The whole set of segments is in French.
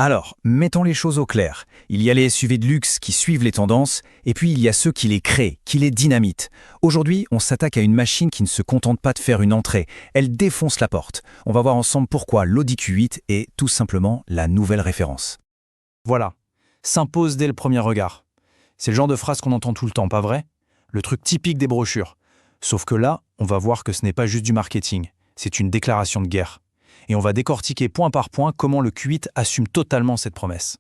Alors, mettons les choses au clair. Il y a les SUV de luxe qui suivent les tendances, et puis il y a ceux qui les créent, qui les dynamitent. Aujourd'hui, on s'attaque à une machine qui ne se contente pas de faire une entrée, elle défonce la porte. On va voir ensemble pourquoi l'Audi Q8 est tout simplement la nouvelle référence. Voilà, s'impose dès le premier regard. C'est le genre de phrase qu'on entend tout le temps, pas vrai? Le truc typique des brochures. Sauf que là, on va voir que ce n'est pas juste du marketing, c'est une déclaration de guerre. Et on va décortiquer point par point comment le Q8 assume totalement cette promesse.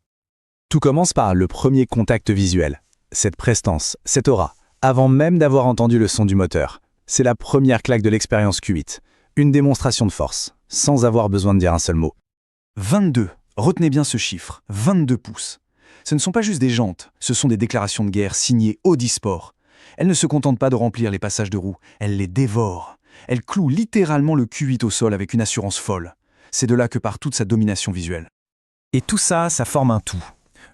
Tout commence par le premier contact visuel. Cette prestance, cette aura, avant même d'avoir entendu le son du moteur. C'est la première claque de l'expérience Q8. Une démonstration de force, sans avoir besoin de dire un seul mot. 22. Retenez bien ce chiffre, 22 pouces. Ce ne sont pas juste des jantes, ce sont des déclarations de guerre signées Audi Sport. Elles ne se contentent pas de remplir les passages de roues, elles les dévorent. Elles clouent littéralement le Q8 au sol avec une assurance folle. C'est de là que part toute sa domination visuelle. Et tout ça, ça forme un tout.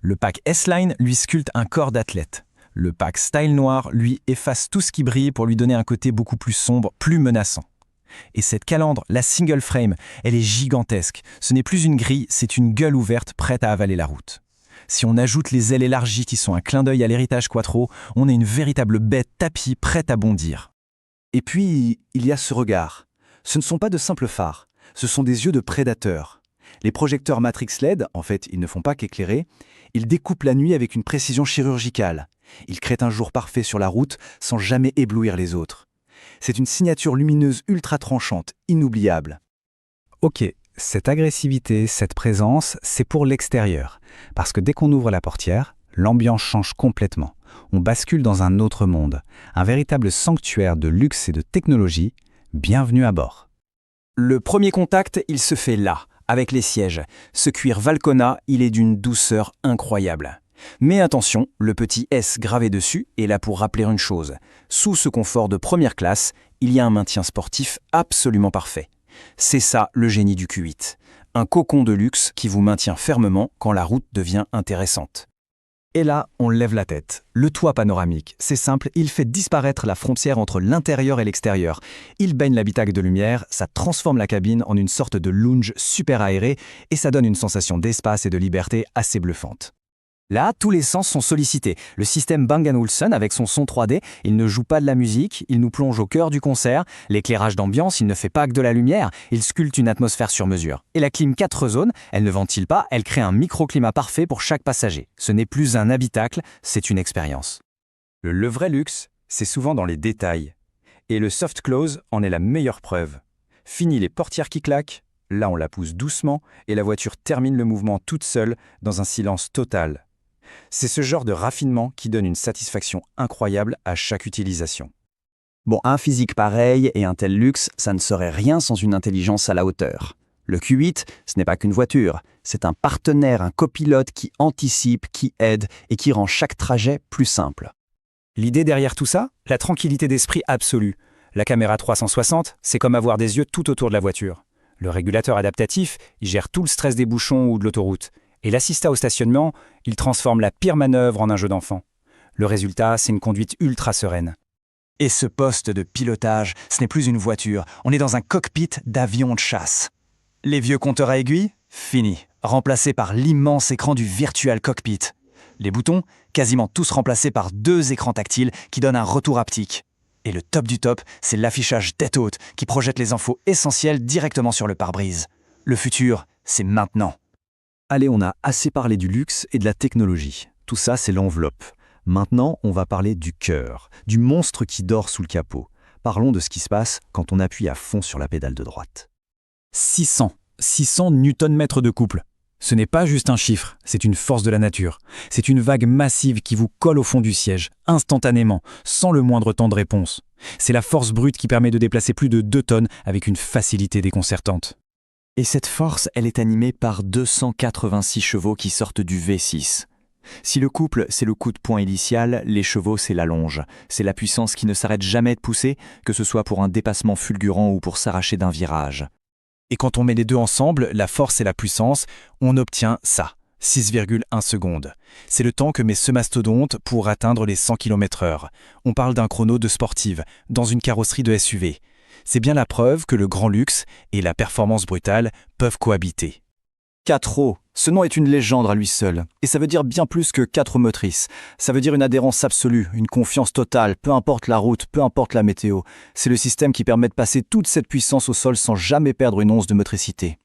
Le pack S-Line lui sculpte un corps d'athlète. Le pack Style Noir lui efface tout ce qui brille pour lui donner un côté beaucoup plus sombre, plus menaçant. Et cette calandre, la single frame, elle est gigantesque. Ce n'est plus une grille, c'est une gueule ouverte prête à avaler la route. Si on ajoute les ailes élargies qui sont un clin d'œil à l'héritage Quattro, on a une véritable bête tapis prête à bondir. Et puis, il y a ce regard. Ce ne sont pas de simples phares, ce sont des yeux de prédateurs. Les projecteurs Matrix LED, en fait, ils ne font pas qu'éclairer, ils découpent la nuit avec une précision chirurgicale. Ils créent un jour parfait sur la route sans jamais éblouir les autres. C'est une signature lumineuse ultra tranchante, inoubliable. Ok, cette agressivité, cette présence, c'est pour l'extérieur. Parce que dès qu'on ouvre la portière, l'ambiance change complètement. On bascule dans un autre monde, un véritable sanctuaire de luxe et de technologie. Bienvenue à bord. Le premier contact, il se fait là, avec les sièges. Ce cuir Valcona, il est d'une douceur incroyable. Mais attention, le petit S gravé dessus est là pour rappeler une chose. Sous ce confort de première classe, il y a un maintien sportif absolument parfait. C'est ça le génie du Q8. Un cocon de luxe qui vous maintient fermement quand la route devient intéressante. Et là, on lève la tête. Le toit panoramique, c'est simple, il fait disparaître la frontière entre l'intérieur et l'extérieur. Il baigne l'habitacle de lumière, ça transforme la cabine en une sorte de lounge super aéré et ça donne une sensation d'espace et de liberté assez bluffante. Là, tous les sens sont sollicités. Le système Bang & Olufsen avec son son 3D, il ne joue pas de la musique, il nous plonge au cœur du concert. L'éclairage d'ambiance, il ne fait pas que de la lumière, il sculpte une atmosphère sur mesure. Et la clim 4 zones, elle ne ventile pas, elle crée un microclimat parfait pour chaque passager. Ce n'est plus un habitacle, c'est une expérience. Le vrai luxe, c'est souvent dans les détails. Et le soft close en est la meilleure preuve. Fini les portières qui claquent, là on la pousse doucement et la voiture termine le mouvement toute seule dans un silence total. C'est ce genre de raffinement qui donne une satisfaction incroyable à chaque utilisation. Bon, un physique pareil et un tel luxe, ça ne serait rien sans une intelligence à la hauteur. Le Q8, ce n'est pas qu'une voiture, c'est un partenaire, un copilote qui anticipe, qui aide et qui rend chaque trajet plus simple. L'idée derrière tout ça, la tranquillité d'esprit absolue. La caméra 360, c'est comme avoir des yeux tout autour de la voiture. Le régulateur adaptatif, il gère tout le stress des bouchons ou de l'autoroute. Et l'assistat au stationnement, il transforme la pire manœuvre en un jeu d'enfant. Le résultat, c'est une conduite ultra sereine. Et ce poste de pilotage, ce n'est plus une voiture, on est dans un cockpit d'avion de chasse. Les vieux compteurs à aiguilles, fini, remplacés par l'immense écran du Virtual Cockpit. Les boutons, quasiment tous remplacés par 2 écrans tactiles qui donnent un retour haptique. Et le top du top, c'est l'affichage tête haute qui projette les infos essentielles directement sur le pare-brise. Le futur, c'est maintenant. Allez, on a assez parlé du luxe et de la technologie. Tout ça, c'est l'enveloppe. Maintenant, on va parler du cœur, du monstre qui dort sous le capot. Parlons de ce qui se passe quand on appuie à fond sur la pédale de droite. 600 Nm de couple. Ce n'est pas juste un chiffre, c'est une force de la nature. C'est une vague massive qui vous colle au fond du siège, instantanément, sans le moindre temps de réponse. C'est la force brute qui permet de déplacer plus de 2 tonnes avec une facilité déconcertante. Et cette force, elle est animée par 286 chevaux qui sortent du V6. Si le couple, c'est le coup de poing initial, les chevaux, c'est la longe. C'est la puissance qui ne s'arrête jamais de pousser, que ce soit pour un dépassement fulgurant ou pour s'arracher d'un virage. Et quand on met les deux ensemble, la force et la puissance, on obtient ça, 6,1 secondes. C'est le temps que met ce mastodonte pour atteindre les 100 km/h. On parle d'un chrono de sportive, dans une carrosserie de SUV. C'est bien la preuve que le grand luxe et la performance brutale peuvent cohabiter. 4O, ce nom est une légende à lui seul, et ça veut dire bien plus que 4 motrices. Ça veut dire une adhérence absolue, une confiance totale, peu importe la route, peu importe la météo. C'est le système qui permet de passer toute cette puissance au sol sans jamais perdre une once de motricité.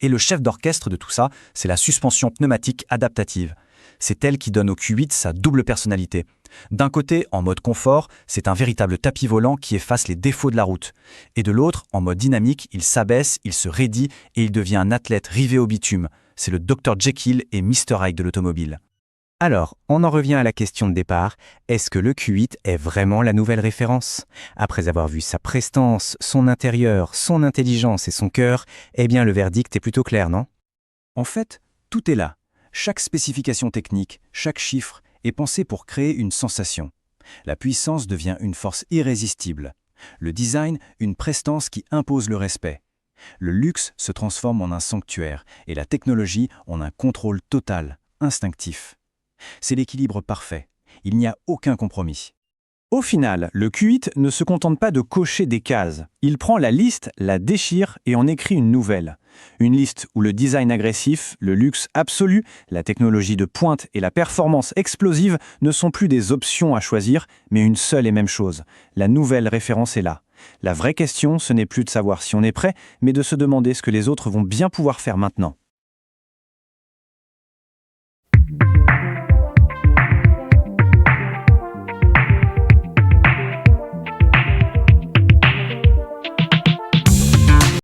Et le chef d'orchestre de tout ça, c'est la suspension pneumatique adaptative. C'est elle qui donne au Q8 sa double personnalité. D'un côté, en mode confort, c'est un véritable tapis volant qui efface les défauts de la route. Et de l'autre, en mode dynamique, il s'abaisse, il se raidit et il devient un athlète rivé au bitume. C'est le Dr Jekyll et Mr Hyde de l'automobile. Alors, on en revient à la question de départ, est-ce que le Q8 est vraiment la nouvelle référence? Après avoir vu sa prestance, son intérieur, son intelligence et son cœur, eh bien le verdict est plutôt clair, non? En fait, tout est là. Chaque spécification technique, chaque chiffre est pensé pour créer une sensation. La puissance devient une force irrésistible. Le design, une prestance qui impose le respect. Le luxe se transforme en un sanctuaire et la technologie en un contrôle total, instinctif. C'est l'équilibre parfait. Il n'y a aucun compromis. Au final, le Q8 ne se contente pas de cocher des cases. Il prend la liste, la déchire et en écrit une nouvelle. Une liste où le design agressif, le luxe absolu, la technologie de pointe et la performance explosive ne sont plus des options à choisir, mais une seule et même chose. La nouvelle référence est là. La vraie question, ce n'est plus de savoir si on est prêt, mais de se demander ce que les autres vont bien pouvoir faire maintenant.